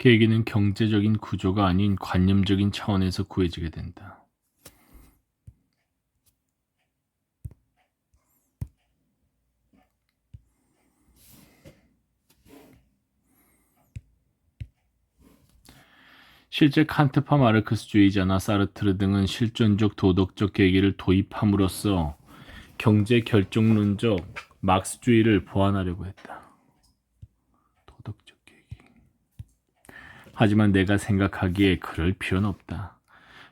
계기는 경제적인 구조가 아닌 관념적인 차원에서 구해지게 된다. 실제 칸트파 마르크스주의자나 사르트르 등은 실존적 도덕적 계기를 도입함으로써 경제 결정론적 막스주의를 보완하려고 했다. 도덕적 계기. 하지만 내가 생각하기에 그럴 필요는 없다.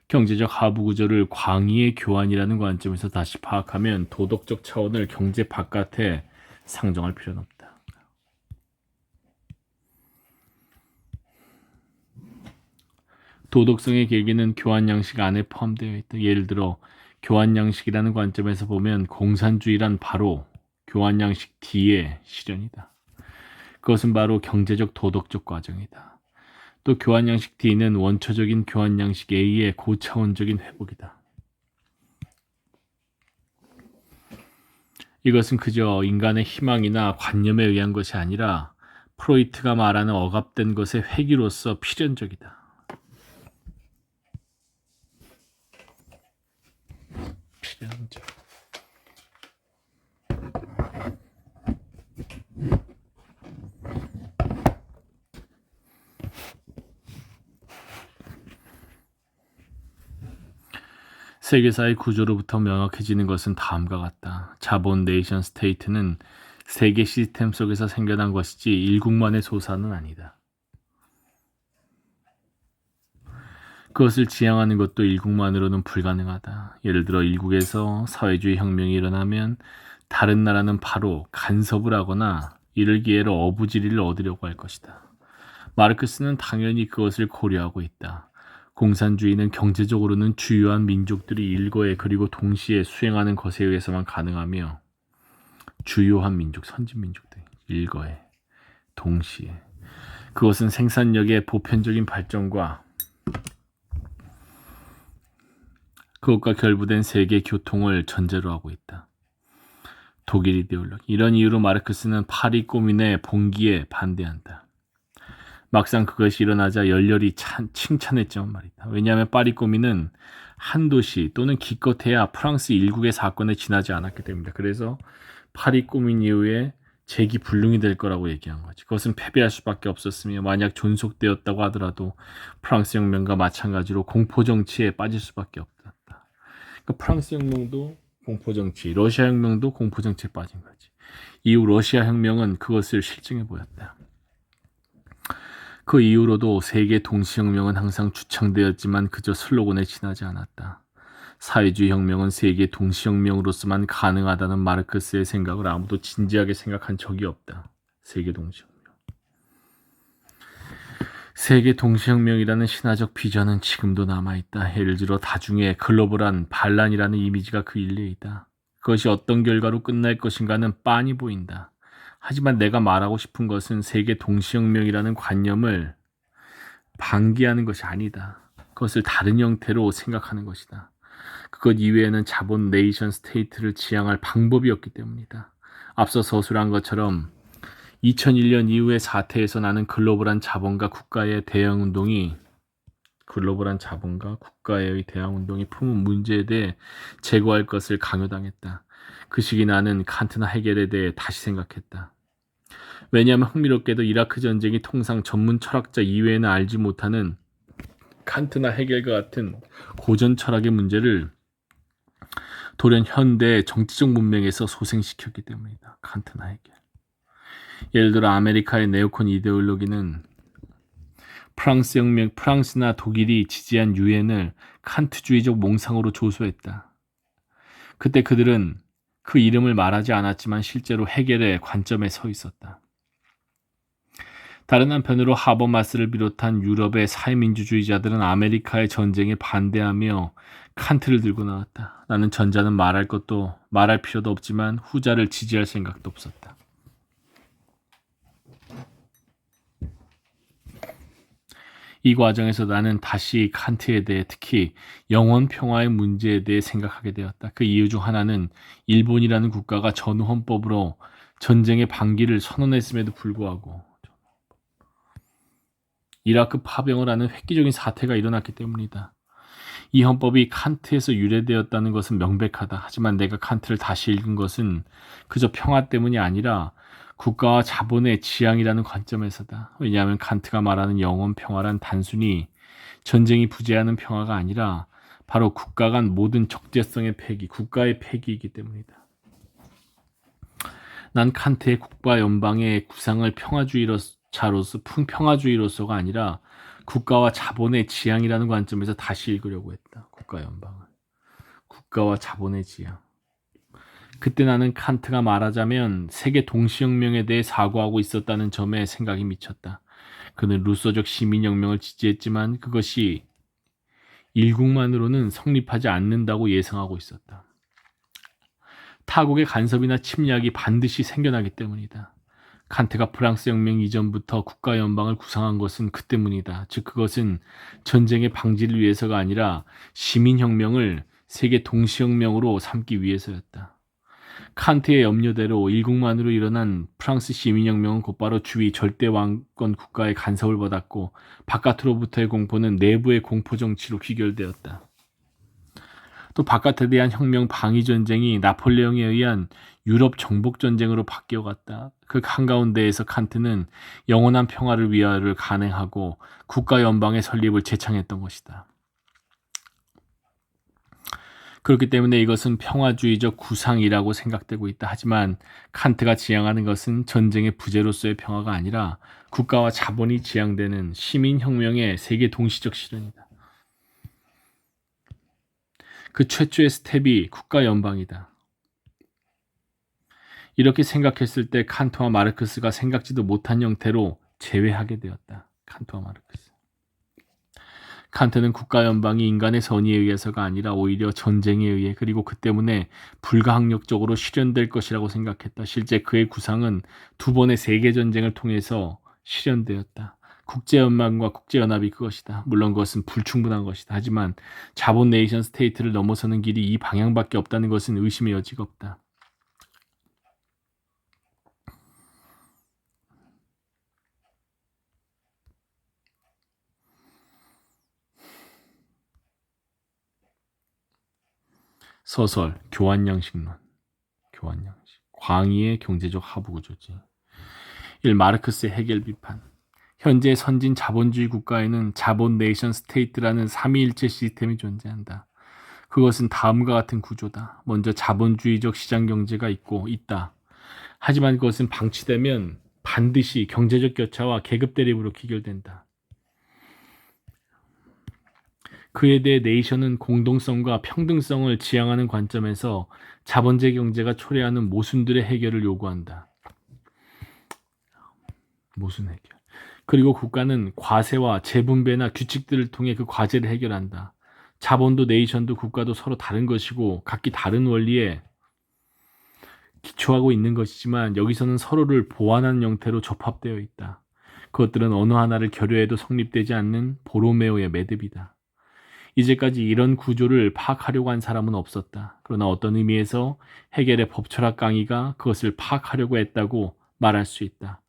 경제적 하부 구조를 광의의 교환이라는 관점에서 다시 파악하면 도덕적 차원을 경제 바깥에 상정할 필요는 없다. 도덕성의 계기는 교환 양식 안에 포함되어 있다. 예를 들어 교환 양식이라는 관점에서 보면 공산주의란 바로 교환 양식 D의 실현이다. 그것은 바로 경제적 도덕적 과정이다. 또 교환 양식 D는 원초적인 교환 양식 A의 고차원적인 회복이다. 이것은 그저 인간의 희망이나 관념에 의한 것이 아니라 프로이트가 말하는 억압된 것의 회귀로서 필연적이다. 필연적. 세계사의 구조로부터 명확해지는 것은 다음과 같다. 자본 네이션 스테이트는 세계 시스템 속에서 생겨난 것이지 일국만의 소사는 아니다. 그것을 지향하는 것도 일국만으로는 불가능하다. 예를 들어 일국에서 사회주의 혁명이 일어나면 다른 나라는 바로 간섭을 하거나 이를 기회로 어부지리를 얻으려고 할 것이다. 마르크스는 당연히 그것을 고려하고 있다. 공산주의는 경제적으로는 주요한 민족들이 일거에 그리고 동시에 수행하는 것에 의해서만 가능하며 주요한 민족, 선진민족들 일거에 동시에 그것은 생산력의 보편적인 발전과 그것과 결부된 세계 교통을 전제로 하고 있다. 독일 이데올로기. 이런 이유로 마르크스는 파리 꼬민의 봉기에 반대한다. 막상 그것이 일어나자 열렬히 칭찬했지만 말이다. 왜냐하면 파리 꼬민은 한 도시 또는 기껏해야 프랑스 일국의 사건에 지나지 않았기 때문이다. 그래서 파리 꼬민 이후에 재기불능이 될 거라고 얘기한 거지. 그것은 패배할 수밖에 없었으며 만약 존속되었다고 하더라도 프랑스 혁명과 마찬가지로 공포정치에 빠질 수밖에 없다. 그러니까 프랑스 혁명도 공포정치, 러시아 혁명도 공포정치에 빠진 거지. 이후 러시아 혁명은 그것을 실증해 보였다. 그 이후로도 세계 동시혁명은 항상 주창되었지만 그저 슬로건에 지나지 않았다. 사회주의 혁명은 세계 동시혁명으로서만 가능하다는 마르크스의 생각을 아무도 진지하게 생각한 적이 없다. 세계 동시혁명. 세계 동시혁명이라는 신화적 비전은 지금도 남아있다. 예를 들어 다중의 글로벌한 반란이라는 이미지가 그 일리에 있다. 그것이 어떤 결과로 끝날 것인가는 빤히 보인다. 하지만 내가 말하고 싶은 것은 세계 동시혁명이라는 관념을 방기하는 것이 아니다. 그것을 다른 형태로 생각하는 것이다. 그것 이외에는 자본 네이션 스테이트를 지향할 방법이 없기 때문이다. 앞서 서술한 것처럼 2001년 이후의 사태에서 나는 글로벌한 자본과 국가의 대응운동이 품은 문제에 대해 제거할 것을 강요당했다. 그 시기 나는 칸트나 헤겔에 대해 다시 생각했다. 왜냐하면 흥미롭게도 이라크 전쟁이 통상 전문 철학자 이외에는 알지 못하는 칸트나 헤겔과 같은 고전 철학의 문제를 돌연 현대의 정치적 문명에서 소생시켰기 때문이다. 칸트나 헤겔. 예를 들어 아메리카의 네오콘 이데올로기는 프랑스 혁명, 프랑스나 독일이 지지한 유엔을 칸트주의적 몽상으로 조소했다. 그때 그들은 그 이름을 말하지 않았지만 실제로 헤겔의 관점에 서 있었다. 다른 한편으로 하버마스를 비롯한 유럽의 사회민주주의자들은 아메리카의 전쟁에 반대하며 칸트를 들고 나왔다. 나는 전자는 말할 필요도 없지만 후자를 지지할 생각도 없었다. 이 과정에서 나는 다시 칸트에 대해 특히 영원 평화의 문제에 대해 생각하게 되었다. 그 이유 중 하나는 일본이라는 국가가 전후 헌법으로 전쟁의 방기를 선언했음에도 불구하고 이라크 파병을 하는 획기적인 사태가 일어났기 때문이다. 이 헌법이 칸트에서 유래되었다는 것은 명백하다. 하지만 내가 칸트를 다시 읽은 것은 그저 평화 때문이 아니라 국가와 자본의 지향이라는 관점에서다. 왜냐하면 칸트가 말하는 영원 평화란 단순히 전쟁이 부재하는 평화가 아니라 바로 국가 간 모든 적재성의 폐기, 국가의 폐기이기 때문이다. 난 칸트의 국가 연방의 구상을 평화주의로서가 아니라 국가와 자본의 지향이라는 관점에서 다시 읽으려고 했다. 국가 연방을. 국가와 자본의 지향. 그때 나는 칸트가 말하자면 세계 동시혁명에 대해 사고하고 있었다는 점에 생각이 미쳤다. 그는 루소적 시민혁명을 지지했지만 그것이 일국만으로는 성립하지 않는다고 예상하고 있었다. 타국의 간섭이나 침략이 반드시 생겨나기 때문이다. 칸트가 프랑스 혁명 이전부터 국가연방을 구상한 것은 그 때문이다. 즉 그것은 전쟁의 방지를 위해서가 아니라 시민혁명을 세계 동시혁명으로 삼기 위해서였다. 칸트의 염려대로 일국만으로 일어난 프랑스 시민혁명은 곧바로 주위 절대왕권 국가의 간섭을 받았고 바깥으로부터의 공포는 내부의 공포 정치로 귀결되었다. 또 바깥에 대한 혁명 방위 전쟁이 나폴레옹에 의한 유럽 정복 전쟁으로 바뀌어갔다. 그 한가운데에서 칸트는 영원한 평화를 위하여를 간행하고 국가 연방의 설립을 제창했던 것이다. 그렇기 때문에 이것은 평화주의적 구상이라고 생각되고 있다. 하지만 칸트가 지향하는 것은 전쟁의 부재로서의 평화가 아니라 국가와 자본이 지향되는 시민혁명의 세계 동시적 실현이다. 그 최초의 스텝이 국가 연방이다. 이렇게 생각했을 때 칸트와 마르크스가 생각지도 못한 형태로 재회하게 되었다. 칸트와 마르크스. 칸트는 국가연방이 인간의 선의에 의해서가 아니라 오히려 전쟁에 의해 그리고 그 때문에 불가항력적으로 실현될 것이라고 생각했다. 실제 그의 구상은 두 번의 세계전쟁을 통해서 실현되었다. 국제연맹과 국제연합이 그것이다. 물론 그것은 불충분한 것이다. 하지만 자본 네이션 스테이트를 넘어서는 길이 이 방향밖에 없다는 것은 의심의 여지가 없다. 서설 교환양식론. 교환양식. 광의의 경제적 하부구조지. 1. 마르크스의 해겔 비판. 현재 선진 자본주의 국가에는 자본 네이션 스테이트라는 삼위일체 시스템이 존재한다. 그것은 다음과 같은 구조다. 먼저 자본주의적 시장 경제가 있다. 하지만 그것은 방치되면 반드시 경제적 격차와 계급 대립으로 귀결된다. 그에 대해 네이션은 공동성과 평등성을 지향하는 관점에서 자본제 경제가 초래하는 모순들의 해결을 요구한다. 모순 해결. 그리고 국가는 과세와 재분배나 규칙들을 통해 그 과제를 해결한다. 자본도 네이션도 국가도 서로 다른 것이고 각기 다른 원리에 기초하고 있는 것이지만 여기서는 서로를 보완하는 형태로 접합되어 있다. 그것들은 어느 하나를 결여해도 성립되지 않는 보로메오의 매듭이다. 이제까지 이런 구조를 파악하려고 한 사람은 없었다. 그러나 어떤 의미에서 헤겔의 법철학 강의가 그것을 파악하려고 했다고 말할 수 있다.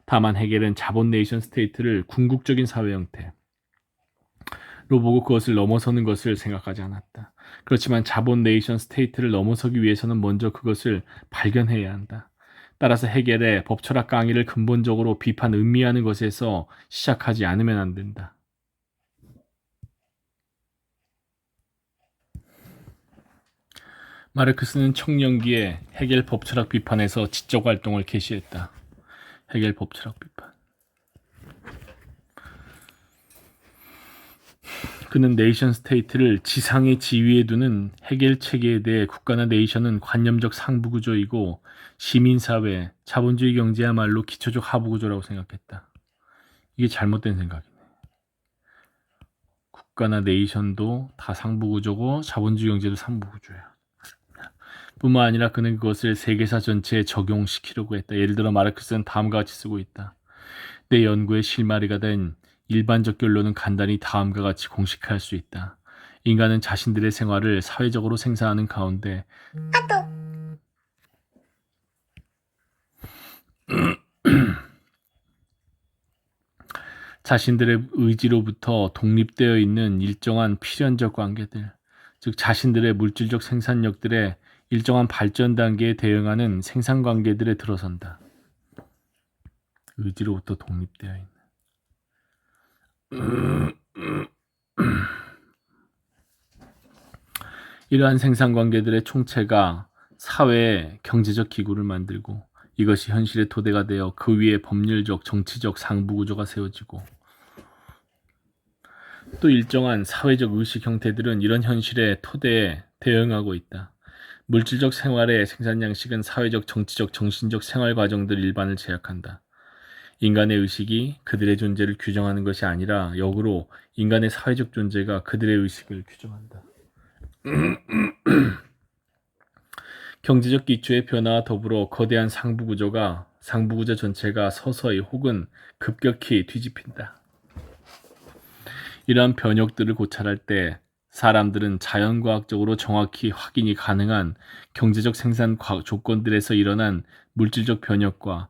다만 헤겔은 자본 네이션 스테이트를 궁극적인 사회 형태로 보고 그것을 넘어서는 것을 생각하지 않았다. 그렇지만 자본 네이션 스테이트를 넘어서기 위해서는 먼저 그것을 발견해야 한다. 따라서 헤겔의 법철학 강의를 근본적으로 비판 음미하는 것에서 시작하지 않으면 안 된다. 마르크스는 청년기에 헤겔 법철학 비판에서 지적 활동을 개시했다. 헤겔 법철학 비판. 그는 네이션 스테이트를 지상의 지위에 두는 헤겔 체계에 대해 국가나 네이션은 관념적 상부구조이고 시민사회, 자본주의 경제야말로 기초적 하부구조라고 생각했다. 이게 잘못된 생각이네. 국가나 네이션도 다 상부구조고 자본주의 경제도 상부구조야. 뿐만 아니라 그는 그것을 세계사 전체에 적용시키려고 했다. 예를 들어 마르크스는 다음과 같이 쓰고 있다. 내 연구의 실마리가 된 일반적 결론은 간단히 다음과 같이 공식화할 수 있다. 인간은 자신들의 생활을 사회적으로 생산하는 가운데 자신들의 의지로부터 독립되어 있는 일정한 필연적 관계들, 즉 자신들의 물질적 생산력들의 일정한 발전 단계에 대응하는 생산 관계들에 들어선다. 의지로부터 독립되어 있는 이러한 생산 관계들의 총체가 사회의 경제적 기구를 만들고 이것이 현실의 토대가 되어 그 위에 법률적, 정치적 상부 구조가 세워지고 또 일정한 사회적 의식 형태들은 이런 현실의 토대에 대응하고 있다. 물질적 생활의 생산 양식은 사회적, 정치적, 정신적 생활 과정들 일반을 제약한다. 인간의 의식이 그들의 존재를 규정하는 것이 아니라 역으로 인간의 사회적 존재가 그들의 의식을 규정한다. 경제적 기초의 변화와 더불어 거대한 상부구조 전체가 서서히 혹은 급격히 뒤집힌다. 이러한 변혁들을 고찰할 때 사람들은 자연과학적으로 정확히 확인이 가능한 경제적 생산 조건들에서 일어난 물질적 변혁과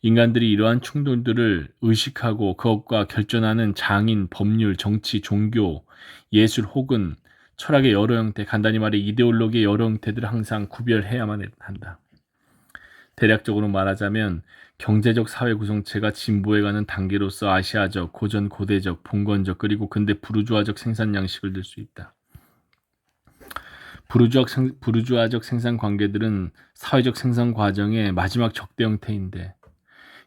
인간들이 이러한 충돌들을 의식하고 그것과 결전하는 장인, 법률, 정치, 종교, 예술 혹은 철학의 여러 형태, 간단히 말해 이데올로기의 여러 형태들을 항상 구별해야만 한다. 대략적으로 말하자면 경제적 사회 구성체가 진보해가는 단계로서 아시아적, 고전 고대적, 봉건적 그리고 근대 부르주아적 생산 양식을 들 수 있다. 부르주아적 생산 관계들은 사회적 생산 과정의 마지막 적대 형태인데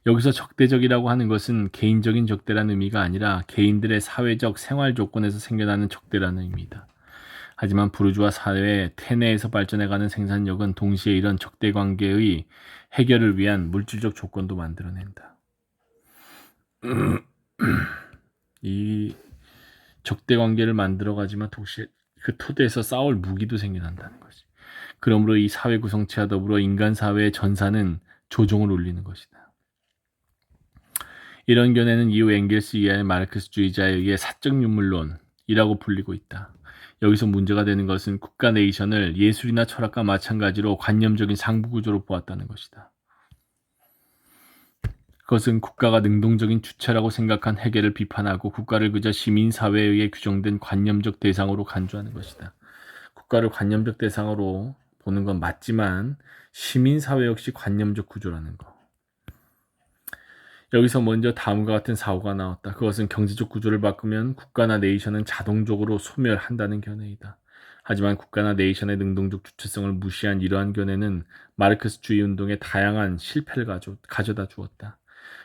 여기서 적대적이라고 하는 것은 개인적인 적대라는 의미가 아니라 개인들의 사회적 생활 조건에서 생겨나는 적대라는 의미다. 하지만 부르주아 사회의 태내에서 발전해가는 생산력은 동시에 이런 적대 관계의 해결을 위한 물질적 조건도 만들어낸다. 이 적대 관계를 만들어가지만 동시에 그 토대에서 싸울 무기도 생겨난다는 것이. 그러므로 이 사회 구성체와 더불어 인간 사회의 전사는 조종을 울리는 것이다. 이런 견해는 이후 엥겔스 이하의 마르크스주의자에 의해 사적 윤물론이라고 불리고 있다. 여기서 문제가 되는 것은 국가 네이션을 예술이나 철학과 마찬가지로 관념적인 상부구조로 보았다는 것이다. 그것은 국가가 능동적인 주체라고 생각한 해결을 비판하고 국가를 그저 시민사회에 의해 규정된 관념적 대상으로 간주하는 것이다. 국가를 관념적 대상으로 보는 건 맞지만 시민사회 역시 관념적 구조라는 거. 여기서 먼저 다음과 같은 사고가 나왔다. 그것은 경제적 구조를 바꾸면 국가나 네이션은 자동적으로 소멸한다는 견해이다. 하지만 국가나 네이션의 능동적 주체성을 무시한 이러한 견해는 마르크스주의 운동에 다양한 실패를 가져다 주었다.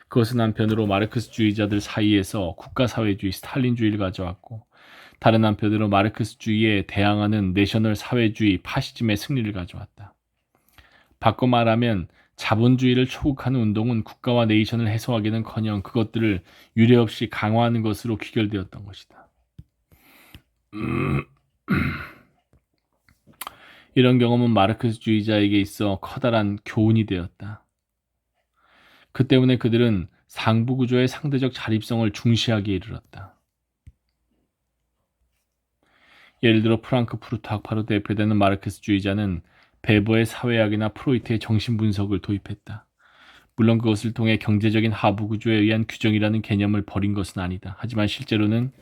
그것은 한편으로 마르크스주의자들 사이에서 국가사회주의, 스탈린주의를 가져왔고 다른 한편으로 마르크스주의에 대항하는 내셔널 사회주의, 파시즘의 승리를 가져왔다. 바꿔 말하면 자본주의를 초국하는 운동은 국가와 네이션을 해소하기는커녕 그것들을 유례없이 강화하는 것으로 귀결되었던 것이다. 이런 경험은 마르크스주의자에게 있어 커다란 교훈이 되었다. 그 때문에 그들은 상부구조의 상대적 자립성을 중시하기에 이르렀다. 예를 들어 프랑크푸르트 학파로 대표되는 마르크스주의자는 베버의 사회학이나 프로이트의 정신분석을 도입했다. 물론 그것을 통해 경제적인 하부구조에 의한 규정이라는 개념을 버린 것은 아니다. 하지만 실제로는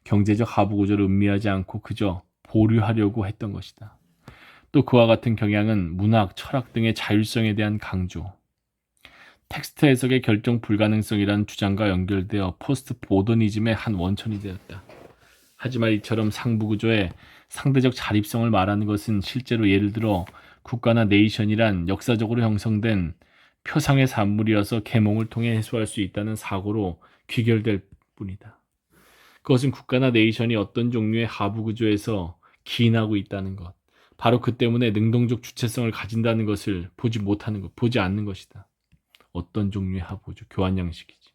경제적 하부구조를 음미하지 않고 그저 보류하려고 했던 것이다. 또 그와 같은 경향은 문학, 철학 등의 자율성에 대한 강조, 텍스트 해석의 결정 불가능성이라는 주장과 연결되어 포스트 모더니즘의 한 원천이 되었다. 하지만 이처럼 상부구조의 상대적 자립성을 말하는 것은 실제로 예를 들어 국가나 네이션이란 역사적으로 형성된 표상의 산물이어서 계몽을 통해 해소할 수 있다는 사고로 귀결될 뿐이다. 그것은 국가나 네이션이 어떤 종류의 하부구조에서 기인하고 있다는 것, 바로 그 때문에 능동적 주체성을 가진다는 것을 보지 않는 것이다. 어떤 종류의 하부구조, 교환 양식이지.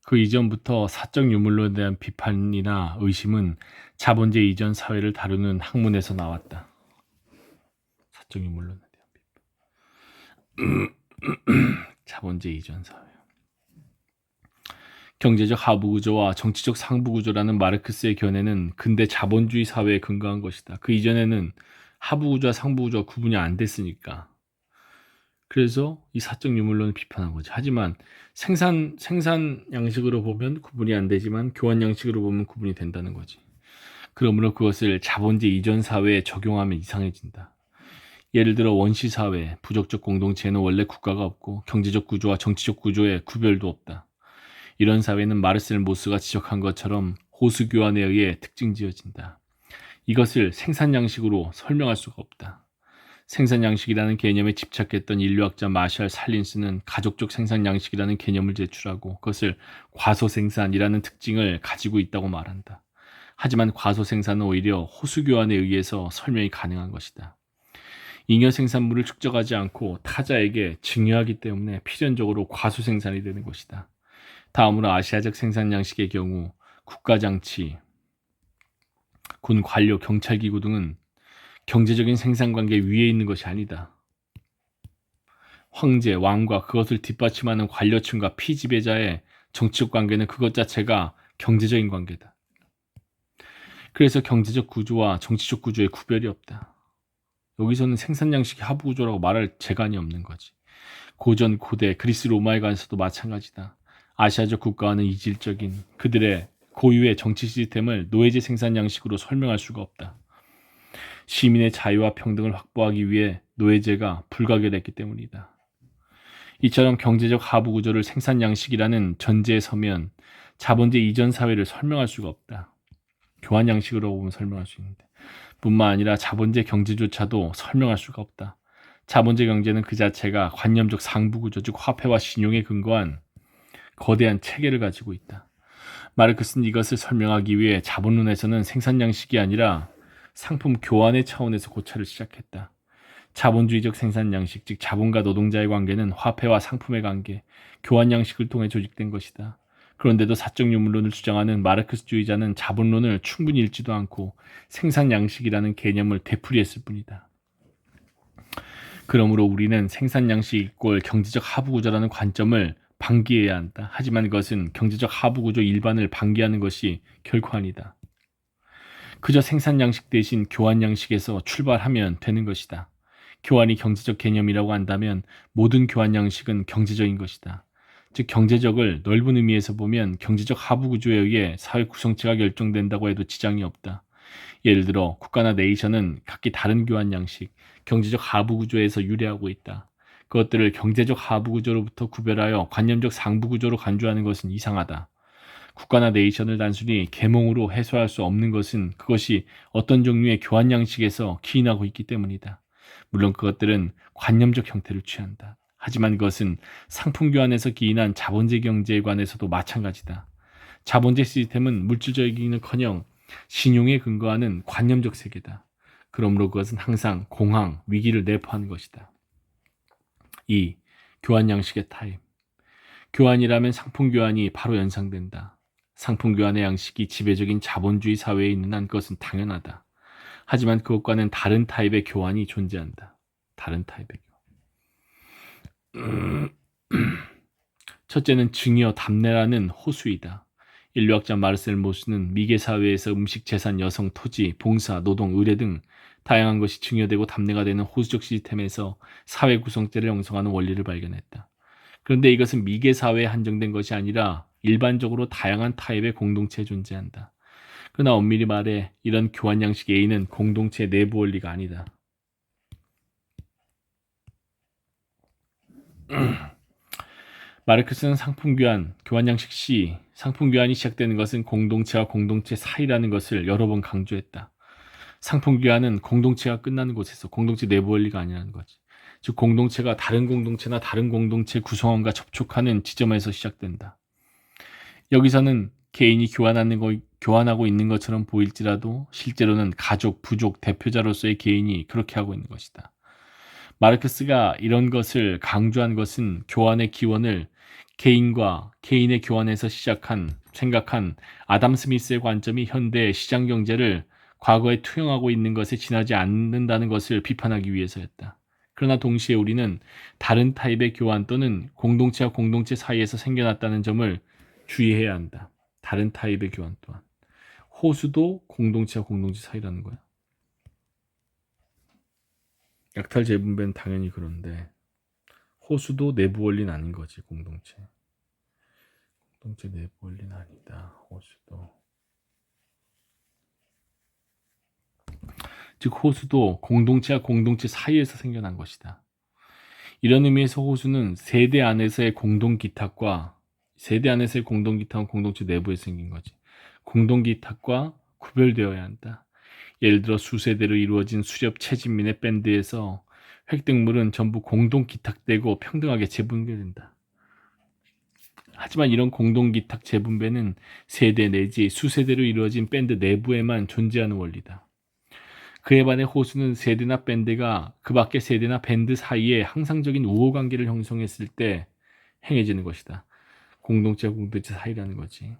그 이전부터 사적 유물론에 대한 비판이나 의심은 자본주의 이전 사회를 다루는 학문에서 나왔다. 사적 유물론에 대한 비판. 자본주의 이전 사회. 경제적 하부구조와 정치적 상부구조라는 마르크스의 견해는 근대 자본주의 사회에 근거한 것이다. 그 이전에는 하부구조와 상부구조가 구분이 안 됐으니까. 그래서 이 사적 유물론을 비판한 거지. 하지만 생산 양식으로 보면 구분이 안 되지만 교환 양식으로 보면 구분이 된다는 거지. 그러므로 그것을 자본주의 이전 사회에 적용하면 이상해진다. 예를 들어 원시 사회, 부족적 공동체에는 원래 국가가 없고 경제적 구조와 정치적 구조에 구별도 없다. 이런 사회는 마르셀 모스가 지적한 것처럼 호수 교환에 의해 특징지어진다. 이것을 생산 양식으로 설명할 수가 없다. 생산 양식이라는 개념에 집착했던 인류학자 마샬 살린스는 가족적 생산 양식이라는 개념을 제출하고 그것을 과소 생산이라는 특징을 가지고 있다고 말한다. 하지만 과소 생산은 오히려 호수 교환에 의해서 설명이 가능한 것이다. 잉여 생산물을 축적하지 않고 타자에게 증여하기 때문에 필연적으로 과소 생산이 되는 것이다. 다음으로 아시아적 생산 양식의 경우 국가장치, 군 관료, 경찰기구 등은 경제적인 생산관계 위에 있는 것이 아니다. 황제, 왕과 그것을 뒷받침하는 관료층과 피지배자의 정치적 관계는 그것 자체가 경제적인 관계다. 그래서 경제적 구조와 정치적 구조에 구별이 없다. 여기서는 생산 양식이 하부 구조라고 말할 재간이 없는 거지. 고전, 고대, 그리스 로마에 관해서도 마찬가지다. 아시아적 국가와는 이질적인 그들의 고유의 정치 시스템을 노예제 생산 양식으로 설명할 수가 없다. 시민의 자유와 평등을 확보하기 위해 노예제가 불가결했기 때문이다. 이처럼 경제적 하부 구조를 생산 양식이라는 전제에 서면 자본주의 이전 사회를 설명할 수가 없다. 교환 양식으로 보면 설명할 수 있는데 뿐만 아니라 자본주의 경제조차도 설명할 수가 없다. 자본주의 경제는 그 자체가 관념적 상부 구조, 즉 화폐와 신용에 근거한 거대한 체계를 가지고 있다. 마르크스는 이것을 설명하기 위해 자본론에서는 생산 양식이 아니라 상품 교환의 차원에서 고찰을 시작했다. 자본주의적 생산 양식, 즉 자본과 노동자의 관계는 화폐와 상품의 관계, 교환 양식을 통해 조직된 것이다. 그런데도 사적 유물론을 주장하는 마르크스주의자는 자본론을 충분히 읽지도 않고 생산 양식이라는 개념을 되풀이했을 뿐이다. 그러므로 우리는 생산 양식 이꼴 경제적 하부 구조라는 관점을 방기해야 한다. 하지만 그것은 경제적 하부 구조 일반을 방기하는 것이 결코 아니다. 그저 생산 양식 대신 교환 양식에서 출발하면 되는 것이다. 교환이 경제적 개념이라고 한다면 모든 교환 양식은 경제적인 것이다. 즉 경제적을 넓은 의미에서 보면 경제적 하부 구조에 의해 사회 구성체가 결정된다고 해도 지장이 없다. 예를 들어 국가나 네이션은 각기 다른 교환 양식, 경제적 하부 구조에서 유래하고 있다. 그것들을 경제적 하부 구조로부터 구별하여 관념적 상부 구조로 간주하는 것은 이상하다. 국가나 네이션을 단순히 계몽으로 해소할 수 없는 것은 그것이 어떤 종류의 교환 양식에서 기인하고 있기 때문이다. 물론 그것들은 관념적 형태를 취한다. 하지만 그것은 상품 교환에서 기인한 자본주의 경제에 관해서도 마찬가지다. 자본주의 시스템은 물질적이기는커녕 신용에 근거하는 관념적 세계다. 그러므로 그것은 항상 공황, 위기를 내포하는 것이다. 2. 교환 양식의 타입. 교환이라면 상품 교환이 바로 연상된다. 상품 교환의 양식이 지배적인 자본주의 사회에 있는 한 그것은 당연하다. 하지만 그것과는 다른 타입의 교환이 존재한다. 다른 타입의 교환. 첫째는 증여, 담내라는 호수이다. 인류학자 마르셀 모스는 미개 사회에서 음식, 재산, 여성, 토지, 봉사, 노동, 의뢰 등 다양한 것이 증여되고 담내가 되는 호수적 시스템에서 사회 구성체를 형성하는 원리를 발견했다. 그런데 이것은 미개 사회에 한정된 것이 아니라 일반적으로 다양한 타입의 공동체에 존재한다. 그러나 엄밀히 말해 이런 교환 양식 A는 공동체 내부 원리가 아니다. 마르크스는 상품 교환, 교환 양식 C, 상품 교환이 시작되는 것은 공동체와 공동체 사이라는 것을 여러 번 강조했다. 상품 교환은 공동체가 끝나는 곳에서 공동체 내부 원리가 아니라는 거지. 즉 공동체가 다른 공동체나 다른 공동체 구성원과 접촉하는 지점에서 시작된다. 여기서는 개인이 교환하고 있는 것처럼 보일지라도 실제로는 가족, 부족, 대표자로서의 개인이 그렇게 하고 있는 것이다. 마르크스가 이런 것을 강조한 것은 교환의 기원을 개인과 개인의 교환에서 생각한 아담 스미스의 관점이 현대의 시장 경제를 과거에 투영하고 있는 것에 지나지 않는다는 것을 비판하기 위해서였다. 그러나 동시에 우리는 다른 타입의 교환 또는 공동체와 공동체 사이에서 생겨났다는 점을 주의해야 한다. 다른 타입의 교환 또한. 호수도 공동체와 공동체 사이라는 거야. 약탈 재분배는 당연히 그런데 호수도 내부 원리는 아닌 거지. 공동체 내부 원리는 아니다. 호수도. 즉 호수도 공동체와 공동체 사이에서 생겨난 것이다. 이런 의미에서 호수는 세대 안에서의 공동기탁과 공동체 내부에 생긴 거지. 공동기탁과 구별되어야 한다. 예를 들어 수세대로 이루어진 수렵 채진민의 밴드에서 획득물은 전부 공동기탁되고 평등하게 재분배된다. 하지만 이런 공동기탁 재분배는 세대 내지 수세대로 이루어진 밴드 내부에만 존재하는 원리다. 그에 반해 호수는 세대나 밴드가 그 밖의 세대나 밴드 사이에 항상적인 우호관계를 형성했을 때 행해지는 것이다. 공동체와 공동체 사이라는 거지.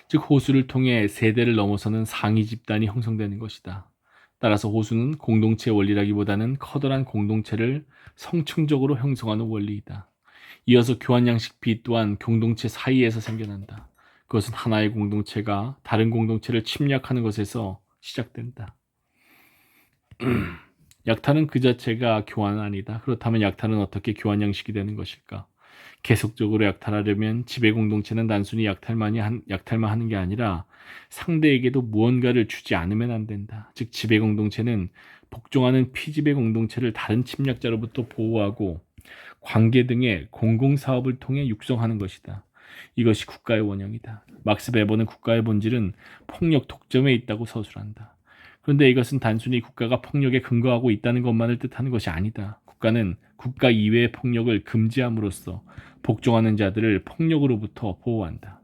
즉 호수를 통해 세대를 넘어서는 상위 집단이 형성되는 것이다. 따라서 호수는 공동체 원리라기보다는 커다란 공동체를 성층적으로 형성하는 원리이다. 이어서 교환양식 B 또한 공동체 사이에서 생겨난다. 그것은 하나의 공동체가 다른 공동체를 침략하는 것에서 시작된다. 약탈은 그 자체가 교환은 아니다. 그렇다면 약탈은 어떻게 교환 양식이 되는 것일까? 계속적으로 약탈하려면 지배 공동체는 단순히 약탈만 하는 게 아니라 상대에게도 무언가를 주지 않으면 안 된다. 즉 지배 공동체는 복종하는 피지배 공동체를 다른 침략자로부터 보호하고 관계 등의 공공사업을 통해 육성하는 것이다. 이것이 국가의 원형이다. 막스 베버는 국가의 본질은 폭력 독점에 있다고 서술한다. 그런데 이것은 단순히 국가가 폭력에 근거하고 있다는 것만을 뜻하는 것이 아니다. 국가는 국가 이외의 폭력을 금지함으로써 복종하는 자들을 폭력으로부터 보호한다.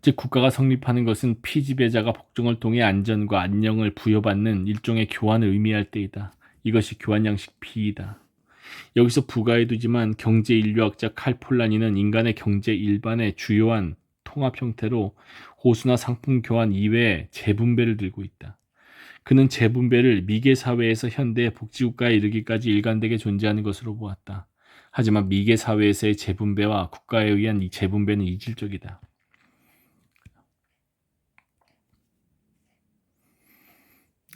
즉 국가가 성립하는 것은 피지배자가 복종을 통해 안전과 안녕을 부여받는 일종의 교환을 의미할 때이다. 이것이 교환양식 B이다. 여기서 부가해두지만 경제인류학자 칼 폴라니는 인간의 경제 일반의 주요한 통합 형태로 호수나 상품 교환 이외에 재분배를 들고 있다. 그는 재분배를 미개 사회에서 현대 복지국가에 이르기까지 일관되게 존재하는 것으로 보았다. 하지만 미개 사회에서의 재분배와 국가에 의한 이 재분배는 이질적이다.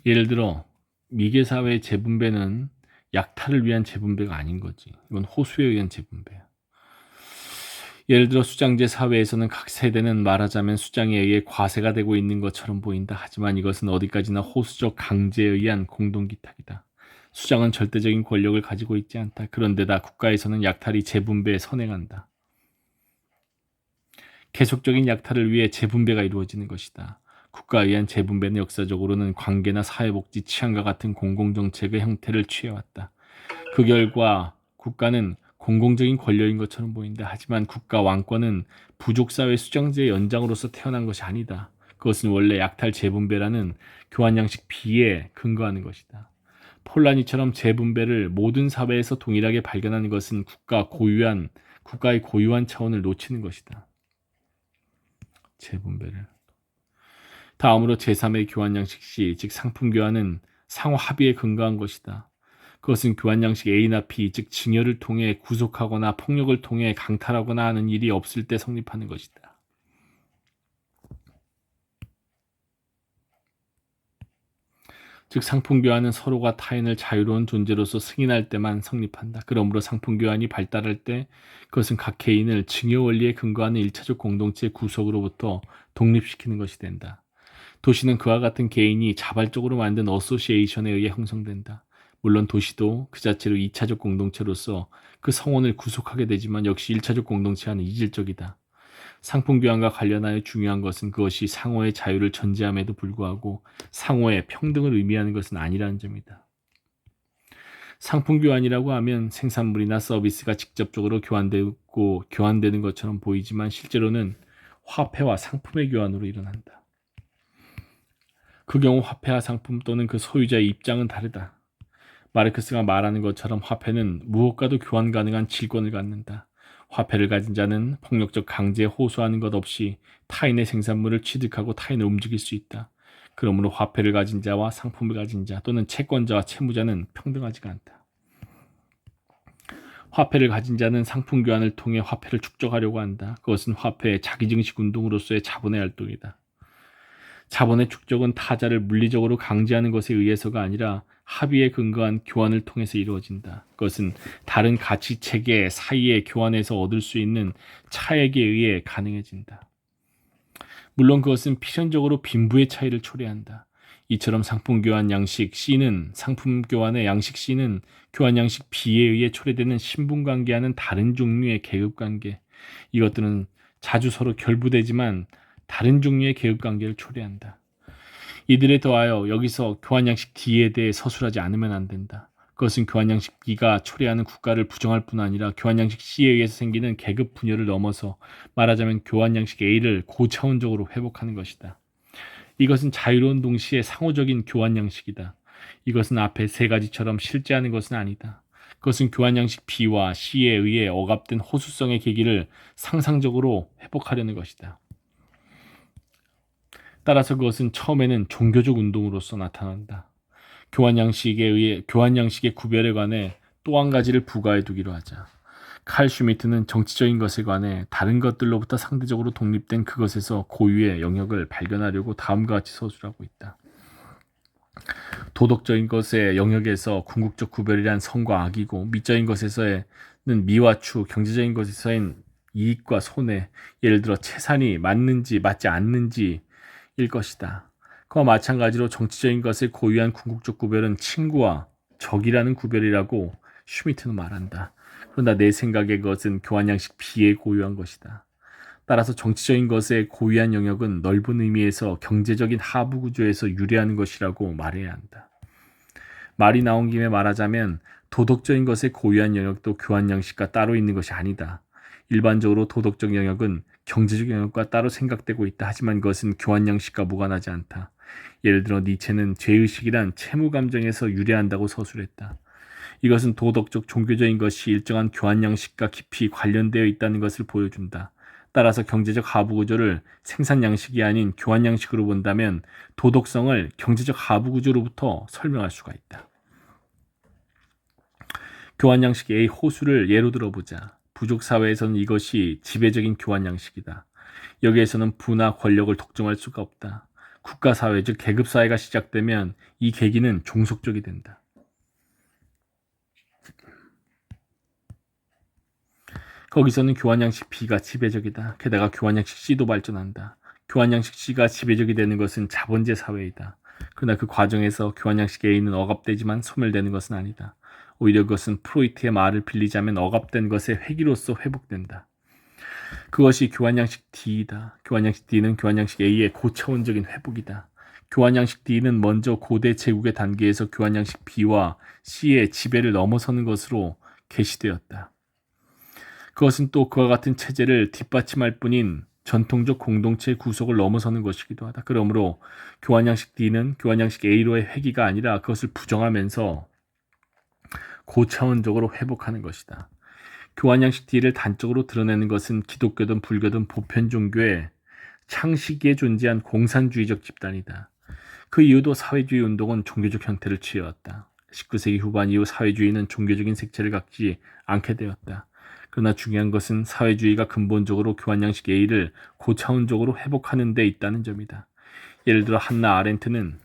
예를 들어 미개 사회의 재분배는 약탈을 위한 재분배가 아닌 거지. 이건 호수에 의한 재분배야. 예를 들어 수장제 사회에서는 각 세대는 말하자면 수장에 의해 과세가 되고 있는 것처럼 보인다. 하지만 이것은 어디까지나 호수적 강제에 의한 공동기탁이다. 수장은 절대적인 권력을 가지고 있지 않다. 그런데다 국가에서는 약탈이 재분배에 선행한다. 계속적인 약탈을 위해 재분배가 이루어지는 것이다. 국가에 의한 재분배는 역사적으로는 관계나 사회복지, 치안과 같은 공공정책의 형태를 취해왔다. 그 결과 국가는 공공적인 권력인 것처럼 보인다. 하지만 국가 왕권은 부족사회 수장제의 연장으로서 태어난 것이 아니다. 그것은 원래 약탈 재분배라는 교환양식 B에 근거하는 것이다. 폴라니처럼 재분배를 모든 사회에서 동일하게 발견하는 것은 국가의 고유한 차원을 놓치는 것이다. 재분배를. 다음으로 제3의 교환양식 C, 즉 상품 교환은 상호 합의에 근거한 것이다. 그것은 교환 양식 A나 B, 즉 증여를 통해 구속하거나 폭력을 통해 강탈하거나 하는 일이 없을 때 성립하는 것이다. 즉 상품 교환은 서로가 타인을 자유로운 존재로서 승인할 때만 성립한다. 그러므로 상품 교환이 발달할 때 그것은 각 개인을 증여 원리에 근거하는 일차적 공동체의 구속으로부터 독립시키는 것이 된다. 도시는 그와 같은 개인이 자발적으로 만든 어소시에이션에 의해 형성된다. 물론 도시도 그 자체로 2차적 공동체로서 그 성원을 구속하게 되지만 역시 1차적 공동체와는 이질적이다. 상품 교환과 관련하여 중요한 것은 그것이 상호의 자유를 전제함에도 불구하고 상호의 평등을 의미하는 것은 아니라는 점이다. 상품 교환이라고 하면 생산물이나 서비스가 직접적으로 교환되는 것처럼 보이지만 실제로는 화폐와 상품의 교환으로 일어난다. 그 경우 화폐와 상품 또는 그 소유자의 입장은 다르다. 마르크스가 말하는 것처럼 화폐는 무엇과도 교환 가능한 질권을 갖는다. 화폐를 가진 자는 폭력적 강제에 호소하는 것 없이 타인의 생산물을 취득하고 타인을 움직일 수 있다. 그러므로 화폐를 가진 자와 상품을 가진 자 또는 채권자와 채무자는 평등하지가 않다. 화폐를 가진 자는 상품 교환을 통해 화폐를 축적하려고 한다. 그것은 화폐의 자기증식 운동으로서의 자본의 활동이다. 자본의 축적은 타자를 물리적으로 강제하는 것에 의해서가 아니라 합의에 근거한 교환을 통해서 이루어진다. 그것은 다른 가치 체계 사이의 교환에서 얻을 수 있는 차액에 의해 가능해진다. 물론 그것은 필연적으로 빈부의 차이를 초래한다. 이처럼 상품 교환 양식 C는 상품 교환의 양식 C는 교환 양식 B에 의해 초래되는 신분관계와는 다른 종류의 계급관계. 이것들은 자주 서로 결부되지만 다른 종류의 계급관계를 초래한다. 이들에 더하여 여기서 교환 양식 D에 대해 서술하지 않으면 안 된다. 그것은 교환 양식 B가 초래하는 국가를 부정할 뿐 아니라 교환 양식 C에 의해서 생기는 계급 분열을 넘어서 말하자면 교환 양식 A를 고차원적으로 회복하는 것이다. 이것은 자유로운 동시에 상호적인 교환 양식이다. 이것은 앞에 세 가지처럼 실제하는 것은 아니다. 그것은 교환 양식 B와 C에 의해 억압된 호수성의 계기를 상상적으로 회복하려는 것이다. 따라서 그것은 처음에는 종교적 운동으로서 나타난다. 교환 양식의 구별에 관해 또 한 가지를 부과해 두기로 하자. 칼 슈미트는 정치적인 것에 관해 다른 것들로부터 상대적으로 독립된 그것에서 고유의 영역을 발견하려고 다음과 같이 서술하고 있다. 도덕적인 것의 영역에서 궁극적 구별이란 선과 악이고, 미적인 것에서는 미와 추, 경제적인 것에서는 이익과 손해, 예를 들어 채산이 맞는지 맞지 않는지 일 것이다. 그와 마찬가지로 정치적인 것의 고유한 궁극적 구별은 친구와 적이라는 구별이라고 슈미트는 말한다. 그러나 내 생각에 그것은 교환 양식 B의 고유한 것이다. 따라서 정치적인 것의 고유한 영역은 넓은 의미에서 경제적인 하부 구조에서 유래하는 것이라고 말해야 한다. 말이 나온 김에 말하자면 도덕적인 것의 고유한 영역도 교환 양식과 따로 있는 것이 아니다. 일반적으로 도덕적 영역은 경제적 영역과 따로 생각되고 있다. 하지만 그것은 교환 양식과 무관하지 않다. 예를 들어 니체는 죄의식이란 채무 감정에서 유래한다고 서술했다. 이것은 도덕적 종교적인 것이 일정한 교환 양식과 깊이 관련되어 있다는 것을 보여준다. 따라서 경제적 하부 구조를 생산 양식이 아닌 교환 양식으로 본다면 도덕성을 경제적 하부 구조로부터 설명할 수가 있다. 교환 양식 A 호수를 예로 들어보자. 부족 사회에서는 이것이 지배적인 교환 양식이다. 여기에서는 부나 권력을 독점할 수가 없다. 국가 사회, 즉 계급 사회가 시작되면 이 계기는 종속적이 된다. 거기서는 교환 양식 B가 지배적이다. 게다가 교환 양식 C도 발전한다. 교환 양식 C가 지배적이 되는 것은 자본제 사회이다. 그러나 그 과정에서 교환 양식 A는 억압되지만 소멸되는 것은 아니다. 오히려 그것은 프로이트의 말을 빌리자면 억압된 것의 회기로서 회복된다. 그것이 교환 양식 D이다. 교환 양식 D는 교환 양식 A의 고차원적인 회복이다. 교환 양식 D는 먼저 고대 제국의 단계에서 교환 양식 B와 C의 지배를 넘어서는 것으로 개시되었다. 그것은 또 그와 같은 체제를 뒷받침할 뿐인 전통적 공동체의 구속을 넘어서는 것이기도 하다. 그러므로 교환 양식 D는 교환 양식 A로의 회귀가 아니라 그것을 부정하면서 고차원적으로 회복하는 것이다. 교환 양식 D를 단적으로 드러내는 것은 기독교든 불교든 보편 종교의 창시기에 존재한 공산주의적 집단이다. 그 이후도 사회주의 운동은 종교적 형태를 취해왔다. 19세기 후반 이후 사회주의는 종교적인 색채를 갖지 않게 되었다. 그러나 중요한 것은 사회주의가 근본적으로 교환 양식 A를 고차원적으로 회복하는 데 있다는 점이다. 예를 들어 한나 아렌트는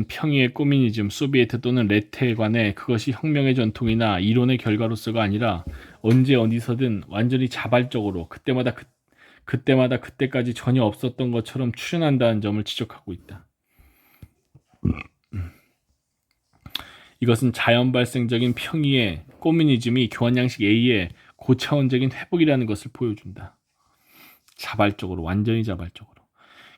평의의 꼬미니즘, 소비에트 또는 레테에 관해 그것이 혁명의 전통이나 이론의 결과로서가 아니라 언제 어디서든 완전히 자발적으로 그때마다 그때까지 전혀 없었던 것처럼 출현한다는 점을 지적하고 있다. 이것은 자연 발생적인 평의의 꼬미니즘이 교환 양식 A의 고차원적인 회복이라는 것을 보여준다. 자발적으로, 완전히 자발적으로.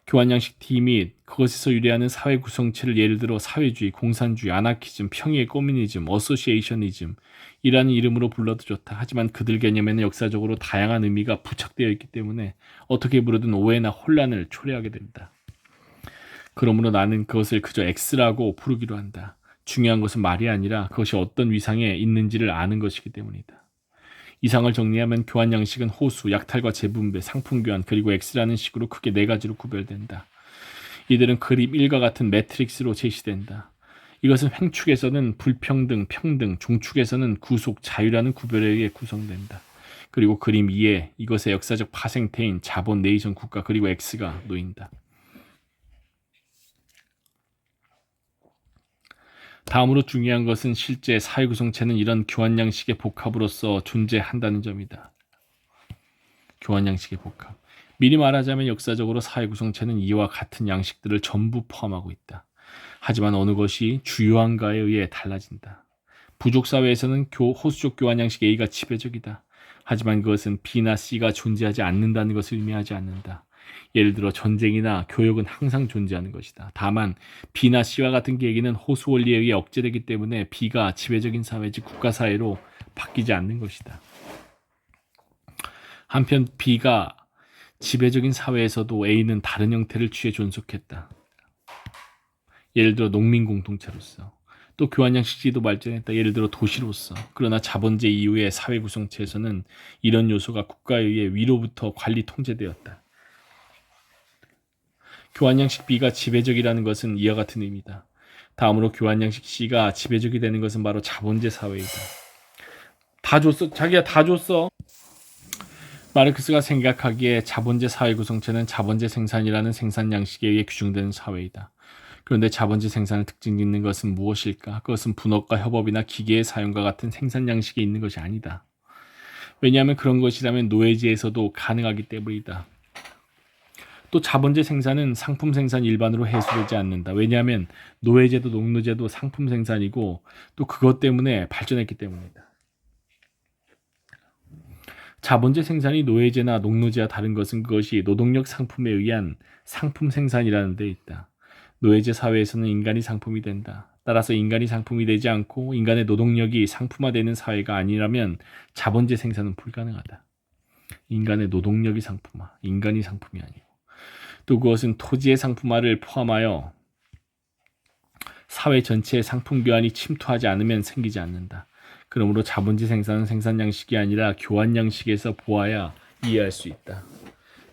교환 양식 D 및 그것에서 유래하는 사회 구성체를 예를 들어 사회주의, 공산주의, 아나키즘, 평의의 꼬미니즘, 어소시에이셔니즘 이라는 이름으로 불러도 좋다. 하지만 그들 개념에는 역사적으로 다양한 의미가 부착되어 있기 때문에 어떻게 부르든 오해나 혼란을 초래하게 된다. 그러므로 나는 그것을 그저 X라고 부르기로 한다. 중요한 것은 말이 아니라 그것이 어떤 위상에 있는지를 아는 것이기 때문이다. 이상을 정리하면 교환 양식은 호수, 약탈과 재분배, 상품 교환, 그리고 X라는 식으로 크게 네 가지로 구별된다. 이들은 그림 1과 같은 매트릭스로 제시된다. 이것은 횡축에서는 불평등, 평등, 중축에서는 구속, 자유라는 구별에 의해 구성된다. 그리고 그림 2에 이것의 역사적 파생태인 자본 네이션 국가 그리고 X가 놓인다. 다음으로 중요한 것은 실제 사회 구성체는 이런 교환 양식의 복합으로서 존재한다는 점이다. 교환 양식의 복합. 미리 말하자면 역사적으로 사회 구성체는 이와 같은 양식들을 전부 포함하고 있다. 하지만 어느 것이 주요한가에 의해 달라진다. 부족 사회에서는 호수적 교환 양식 A가 지배적이다. 하지만 그것은 B나 C가 존재하지 않는다는 것을 의미하지 않는다. 예를 들어 전쟁이나 교역은 항상 존재하는 것이다. 다만 B나 C와 같은 계기는 호수 원리에 의해 억제되기 때문에 B가 지배적인 사회 즉 국가 사회로 바뀌지 않는 것이다. 한편 B가 지배적인 사회에서도 A는 다른 형태를 취해 존속했다. 예를 들어 농민 공동체로서, 또 교환 양식지도 발전했다. 예를 들어 도시로서. 그러나 자본제 이후의 사회 구성체에서는 이런 요소가 국가에 의해 위로부터 관리 통제되었다. 교환 양식 B가 지배적이라는 것은 이와 같은 의미다. 다음으로 교환 양식 C가 지배적이 되는 것은 바로 자본제 사회이다. 다 줬어. 자기야 다 줬어. 마르크스가 생각하기에 자본제 사회 구성체는 자본제 생산이라는 생산 양식에 의해 규정되는 사회이다. 그런데 자본제 생산을 특징 짓는 것은 무엇일까? 그것은 분업과 협업이나 기계의 사용과 같은 생산 양식에 있는 것이 아니다. 왜냐하면 그런 것이라면 노예제에서도 가능하기 때문이다. 또 자본제 생산은 상품 생산 일반으로 해소되지 않는다. 왜냐하면 노예제도 농노제도 상품 생산이고 또 그것 때문에 발전했기 때문이다. 자본제 생산이 노예제나 농노제와 다른 것은 그것이 노동력 상품에 의한 상품 생산이라는 데 있다. 노예제 사회에서는 인간이 상품이 된다. 따라서 인간이 상품이 되지 않고 인간의 노동력이 상품화되는 사회가 아니라면 자본제 생산은 불가능하다. 인간의 노동력이 상품화, 인간이 상품이 아니고. 또 그것은 토지의 상품화를 포함하여 사회 전체의 상품 교환이 침투하지 않으면 생기지 않는다. 그러므로 자본제 생산은 생산 양식이 아니라 교환 양식에서 보아야 이해할 수 있다.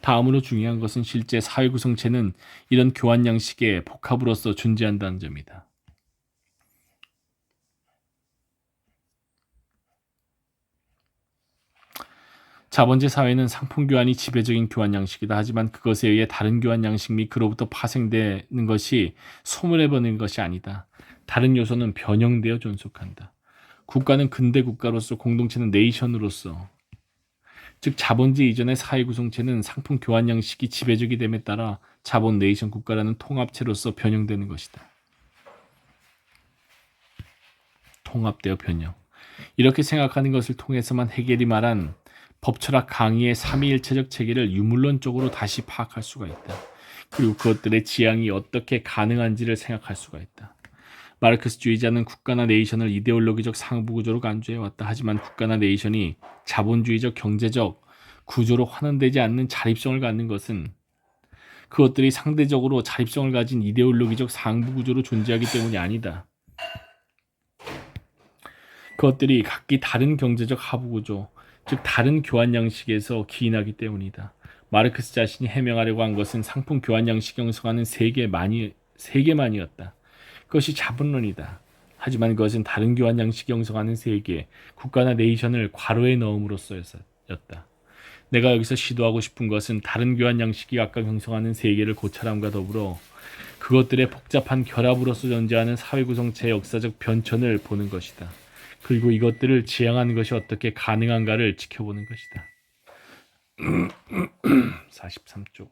다음으로 중요한 것은 실제 사회 구성체는 이런 교환 양식의 복합으로서 존재한다는 점이다. 자본제 사회는 상품 교환이 지배적인 교환 양식이다. 하지만 그것에 의해 다른 교환 양식 및 그로부터 파생되는 것이 소멸해버리는 것이 아니다. 다른 요소는 변형되어 존속한다. 국가는 근대 국가로서, 공동체는 네이션으로서, 즉 자본제 이전의 사회 구성체는 상품 교환 양식이 지배적이 됨에 따라 자본 네이션 국가라는 통합체로서 변형되는 것이다. 통합되어 변형. 이렇게 생각하는 것을 통해서만 헤겔이 말한 법철학 강의의 삼위일체적 체계를 유물론적으로 다시 파악할 수가 있다. 그리고 그것들의 지향이 어떻게 가능한지를 생각할 수가 있다. 마르크스주의자는 국가나 네이션을 이데올로기적 상부구조로 간주해왔다. 하지만 국가나 네이션이 자본주의적 경제적 구조로 환원되지 않는 자립성을 갖는 것은 그것들이 상대적으로 자립성을 가진 이데올로기적 상부구조로 존재하기 때문이 아니다. 그것들이 각기 다른 경제적 하부구조, 즉 다른 교환 양식에서 기인하기 때문이다. 마르크스 자신이 해명하려고 한 것은 상품 교환 양식이 형성하는 세계만이었다. 그것이 자본론이다. 하지만 그것은 다른 교환 양식이 형성하는 세계, 국가나 네이션을 괄호에 넣음으로써였다. 내가 여기서 시도하고 싶은 것은 다른 교환 양식이 각각 형성하는 세계를 고찰함과 더불어 그것들의 복잡한 결합으로서 존재하는 사회 구성체의 역사적 변천을 보는 것이다. 그리고 이것들을 지향하는 것이 어떻게 가능한가를 지켜보는 것이다. 43쪽